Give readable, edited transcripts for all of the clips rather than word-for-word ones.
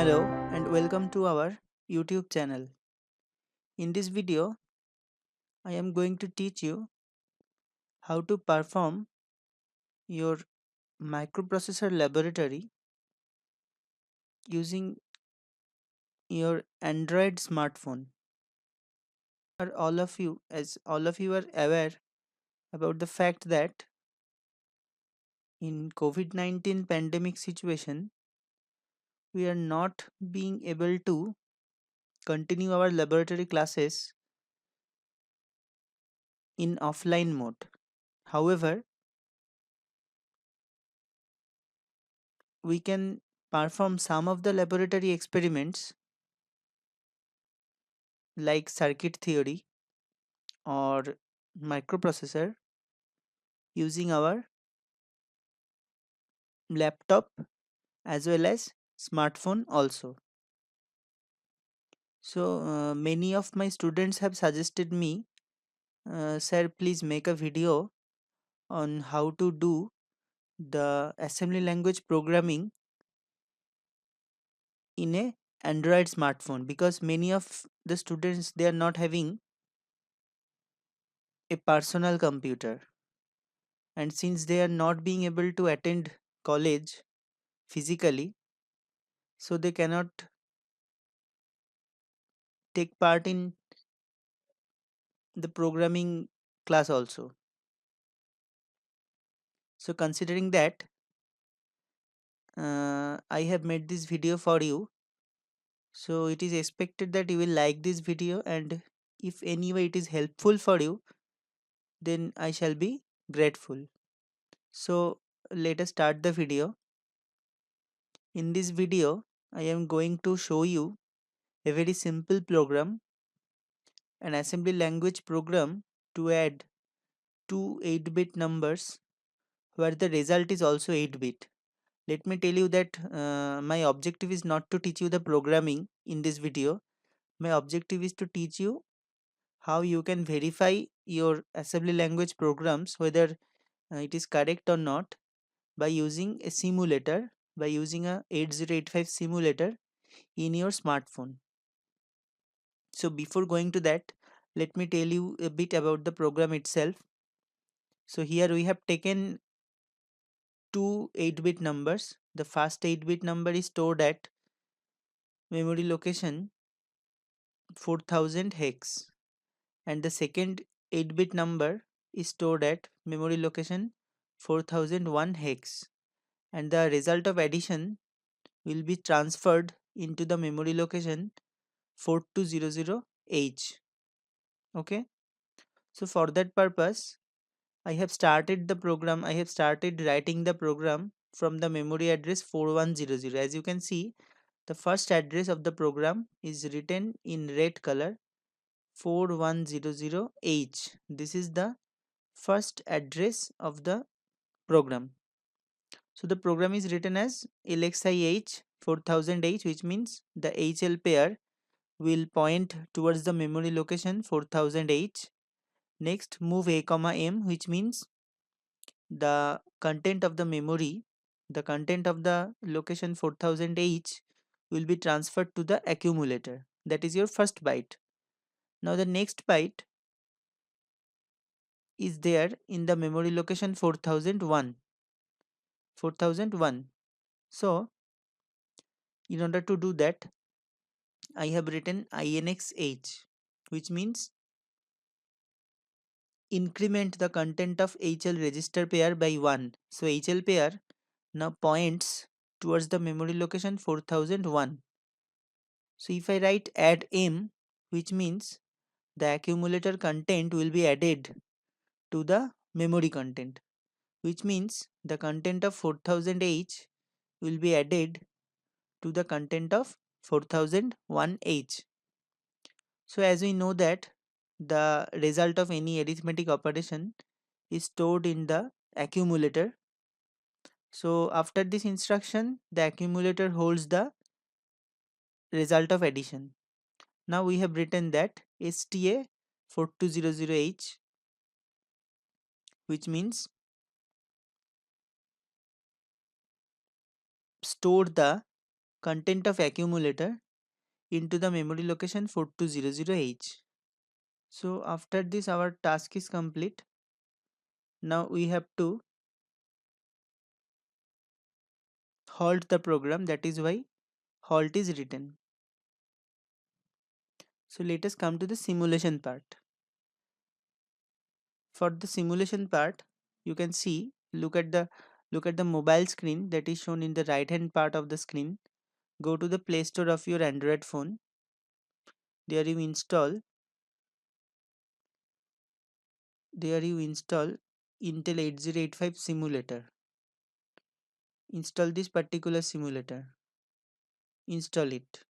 Hello and welcome to our YouTube channel. In this video, I am going to teach you how to perform your microprocessor laboratory using your Android smartphone. All of you are aware about the fact that in COVID-19 pandemic situation, we are not being able to continue our laboratory classes in offline mode. However, we can perform some of the laboratory experiments like circuit theory or microprocessor using our laptop as well as smartphone also. So many of my students have suggested me, sir, please make a video on how to do the assembly language programming in a Android smartphone, because many of the students, they are not having a personal computer, and since they are not being able to attend college physically, so they cannot take part in the programming class also. So considering that, I have made this video for you, so it is expected that you will like this video, and if anyway it is helpful for you, then I shall be grateful. So let us start the video. In this video, I am going to show you a very simple program, an assembly language program to add two 8-bit numbers where the result is also 8-bit. Let me tell you that my objective is not to teach you the programming in this video. My objective is to teach you how you can verify your assembly language programs, whether it is correct or not, by using a simulator, by using a 8085 simulator in your smartphone. So before going to that, let me tell you a bit about the program itself. So here we have taken two 8-bit numbers. The first 8-bit number is stored at memory location 4000 hex, and the second 8-bit number is stored at memory location 4001 hex, and the result of addition will be transferred into the memory location 4200H. Okay, so for that purpose, I have started writing the program from the memory address 4100. As you can see, the first address of the program is written in red color, 4100H. This is the first address of the program. So the program is written as LXIH 4000H, which means the HL pair will point towards the memory location 4000H. Next, move A, M, which means the content of the memory, the content of the location 4000H will be transferred to the accumulator. That is your first byte. Now the next byte is there in the memory location 4001. So in order to do that, I have written INXH, which means increment the content of HL register pair by 1. So HL pair now points towards the memory location 4001. So if I write add M, which means the accumulator content will be added to the memory content, which means the content of 4000H will be added to the content of 4001H. So as we know that the result of any arithmetic operation is stored in the accumulator. So after this instruction, the accumulator holds the result of addition. Now we have written that STA 4200H, which means store the content of accumulator into the memory location 4200H. So after this our task is complete. Now we have to halt the program, that is why halt is written. So let us come to the simulation part. For the simulation part, you can see, look at the mobile screen that is shown in the right hand part of the screen. Go to the Play Store of your Android phone. There you install Intel 8085 simulator. Install this particular simulator. Install it.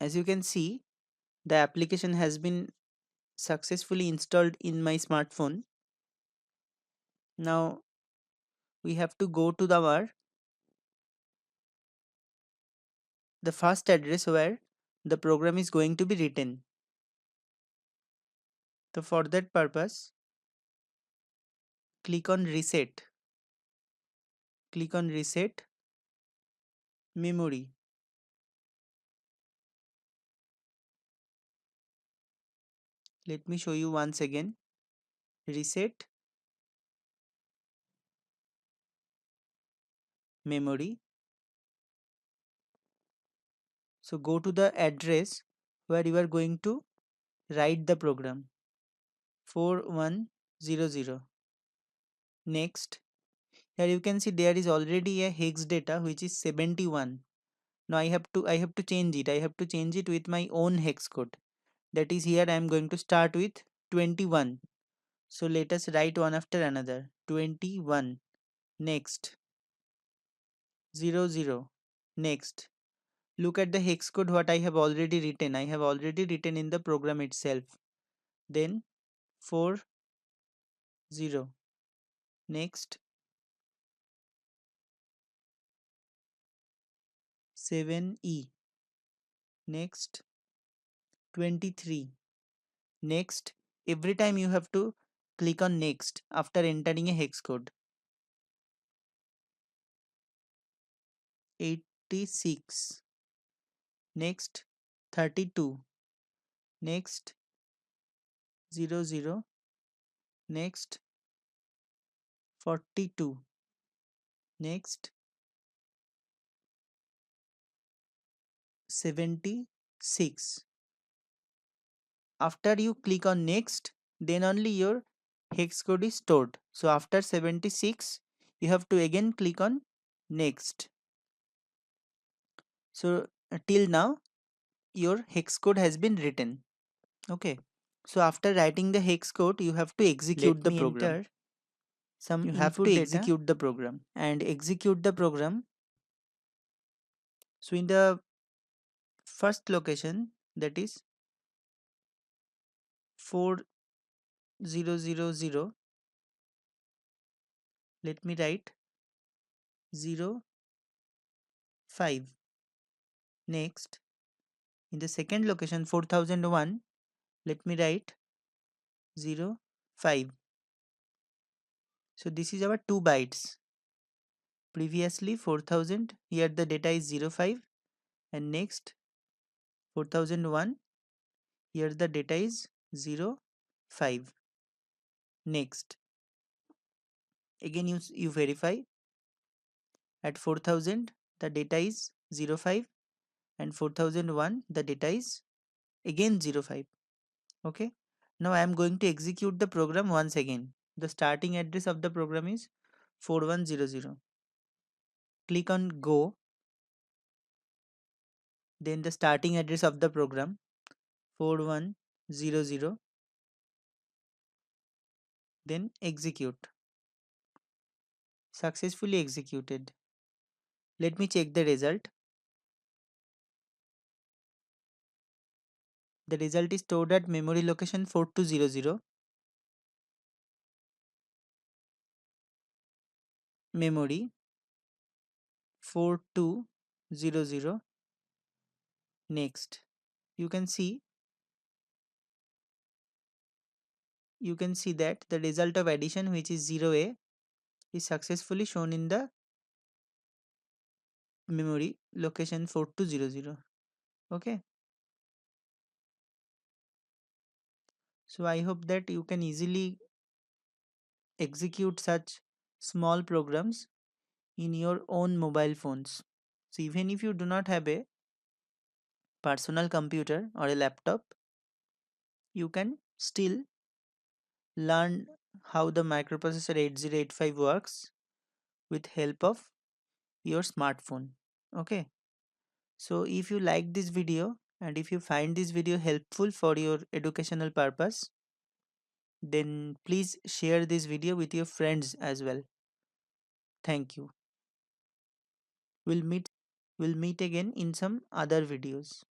As you can see, the application has been successfully installed in my smartphone. Now we have to go to the first address where the program is going to be written. So for that purpose, click on reset. Click on reset memory. Let me show you once again. Reset memory. So go to the address where you are going to write the program. 4100. Next. Here you can see there is already a hex data which is 71. Now I have to change it. I have to change it with my own hex code. That is, here I am going to start with 21. So let us write one after another. 21. Next. 00. Next. Look at the hex code what I have already written. I have already written in the program itself. Then 40. Next. 7E. Next. 23. Next. Every time you have to click on next after entering a hex code. 86. Next. 32. Next. 00. Next. 42. Next. 76. After you click on next, then only your hex code is stored. So after 76, you have to again click on next. So till now your hex code has been written. Okay. So after writing the hex code, you have to execute the program. Enter some you have to execute the program and execute the program. So in the first location, that is 4000, let me write 05. Next, in the second location 4001, let me write 05. So this is our 2 bytes. Previously 4000, here the data is 05, and next 4001, here the data is 05. Next, again you verify. At 4000 the data is 05, and 4001 the data is again 05. Okay. Now I am going to execute the program once again. The starting address of the program is 4100. Click on go. Then the starting address of the program 4100. Then execute. Successfully executed. Let me check the result. The result is stored at memory location 4200. Memory 4200. Next, you can see that the result of addition, which is 0a, is successfully shown in the memory location 4200. Okay, so I hope that you can easily execute such small programs in your own mobile phones. So even if you do not have a personal computer or a laptop, you can still learn how the microprocessor 8085 works with help of your smartphone. Okay, so if you like this video and if you find this video helpful for your educational purpose, then please share this video with your friends as well. Thank you. We'll meet again in some other videos.